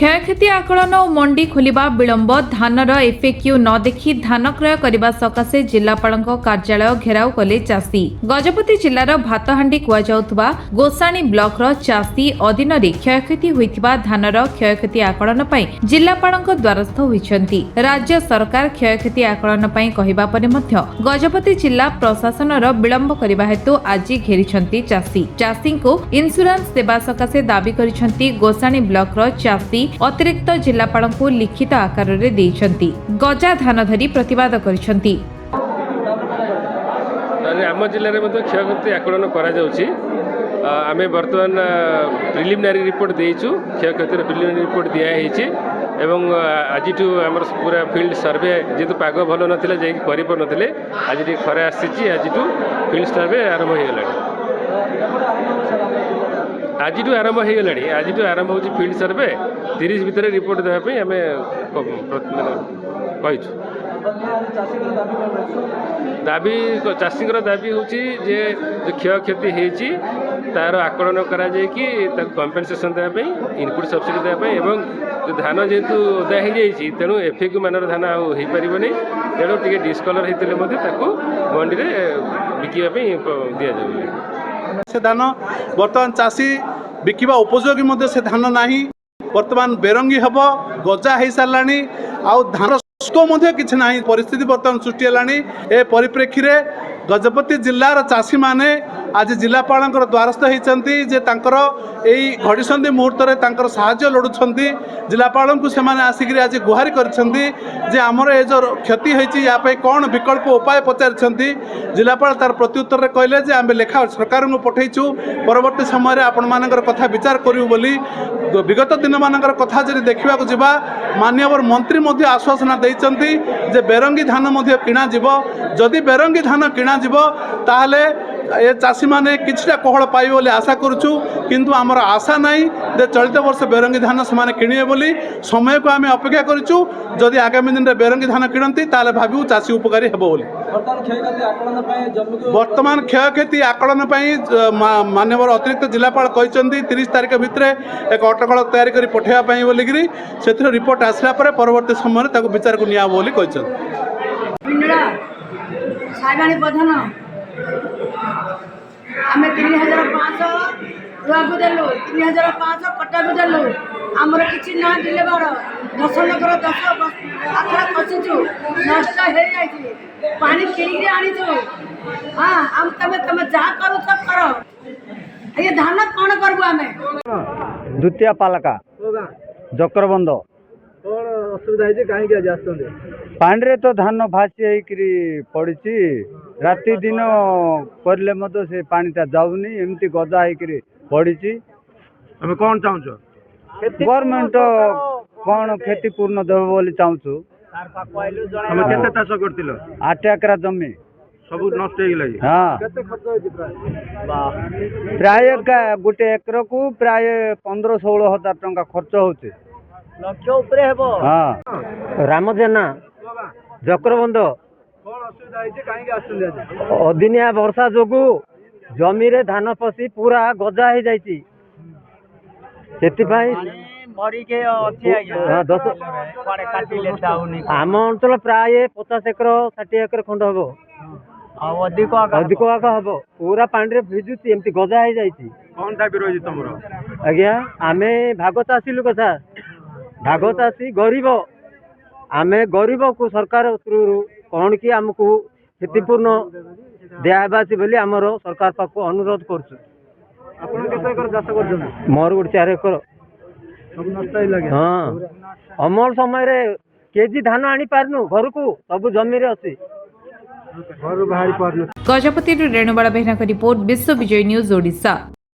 क्षयक्षति आकलन और मंडी खोलिबा विलंब धानर एफएक्यू न देखि धान क्रय करने सकाशे जिलापाल कार्यालय घेराव कले चाषी। गजपति जिलार भातहांडी कुआଯାउथबा गोसाणी ब्लॉकर चाषी अधीन क्षयक्षति होइथिबा धानर क्षयक्षति आकलन पई जिलापाल द्वारस्थ होइछंती। राज्य सरकार क्षयक्षति आकलन पई कहिबा परे मध्य गजपति जिला प्रशासनर विलंब करबा हेतु आज घेरिछंती चाषी। चाषी को इंश्योरेंस देबा सकाशे दाबी करिछंती गोसाणी ब्लॉकर चाषी अतिरिक्त जिलापाल को लिखित आकार रे देइछंती। गजा धान धरी प्रतिवाद करिछंती। आम जिले में क्षयक्षति आकलन आमे बर्तमान प्रिलिमिनारी रिपोर्ट देइछु। क्षयक्षतिर प्रिलिमिनारी रिपोर्ट दिया एवं आज आमर पूरा फील्ड सर्वे जेतु पाग भल नथिला जे करि पर नथिले आज खरा आसी आज फील्ड सर्वे आरंभ हो गला। आज आरंभ हो गला। आज आरंभ हो फील्ड सर्वे 30 भितर रिपोर्ट देवाई आम कहीचु। दाबी चाषी दाबी हूँ जे क्षयक्षति होती तार आकलन करा कि कंपेनसेसन देवाई इनपुट सब्सिडी देवाई एवं धान जेहेतु ओदा हो जाए तेणु एफएक्यू मानर धान हो पारन तेणु टे डिस्कलर होते मंडी में बिकापी दि जाए। से धान बर्तमान चाषी बिकिबा उपयोगी से धान नाही। बर्तमान बेरंगी हम गजा हो सारा आउ धान किसी ना परिस्थिति बर्तमान सृष्टि है। परिप्रेक्षी में गजपति जिलार चाषी माने आज जिलापाल द्वारस्थ होती यही घड़ीसंधि मुहूर्त में साहाय्य लोड़ुंट। जिलापाल को से आसिक आज गुहारी कर आमर ये जो क्षति होती यापाई कौन विकल्प उपाय पचार। जिलापाल तार प्रत्युत्तर में कहले जे आम लेखा सरकार को पठेचु परवर्ती समय आपण मान कथा विचार करूँ बोली। विगत दिन मान कथा जब देखा जावा माननीय मंत्री आश्वासन देइचंती जे बेरंगी धान किणा जदि बेरंगी धान किणा ताहले ये चाषी मैंने किछटा कोहल पाइबे बोली आशा करुचु। किंतु आमर आशा नहीं जे चलित वर्ष बेरंगी धान से किणवे बोली। समय को आम अपेक्षा करुचु। जदि आगामी दिन में बेरंगी धान किणती ताले भाबू चाषी उपकारी हेबो बोली। वर्तमान क्षयक्षति आकलन माननीय अतिरिक्त जिलापाल कहते 30 तारीख भितर एक अटकल तैयारी कर पठाइबा बोलिकी से रिपोर्ट आसला परवर्ती समय विचार को निया बोली कहते। आम 3500 रुआ को देलु 3500 कटा को देलु आमर किसी ना डिलेवर 10 लकर 10 आखरा खसीचु नष्ट हो जाइए पानी किणी आनीचु। हाँ आम तमें जहाँ करू सब कर ये धान कौन करबु आमे। द्वितीय पालका जक्रबंध कौन असुविधा है कहीं आज आसते पानी तो धान भासी पड़ी राति दिन करले मत से पानीटा जाऊनी एमती गजा पड़ी। हमें कौन चाहूँ गवर्नमेंट कौन क्षतिपूर्ण देव बोली चाहूँ। हमें केते चाष करथिलो 8 एकरा जमी सब नष्ट हो गला। हाँ प्राय गोटे एकर को प्राय 15-16 हजार टंका खर्च होचे लक्ष उपरे हेबो। हाँ राम जेना जक्रबंध कौन असुविधा है कहीं आसते अदिनिया वर्षा जोगु जमी रे धान पसी पूरा गजा हो जाइए मरी के अच्छे आज्ञा 10 आम अंचल प्राय 50 एकर 60 एकर खंड हम अधिक अधिक हम पूरा पानी रे भिजुची एमती गजा हो जाइए। कौन दाबी रही तुम आज्ञा आमे भाग चाषी लोक सा भाग चाषी गरीब आमे गरीब को सरकार कौन कि आमको क्षतिपूर्ण दियाबासी बोली आमर सरकार पाख अनुरोध कर। मोर गोटे 4 एकर हाँ अमल समय रे केजी धान आनी पारनु घर को सब जमी रे अछि घर बाहरी पारनु। गजपति रेणुबाला बेहना का रिपोर्ट विश्व विजय न्यूज ओडिशा।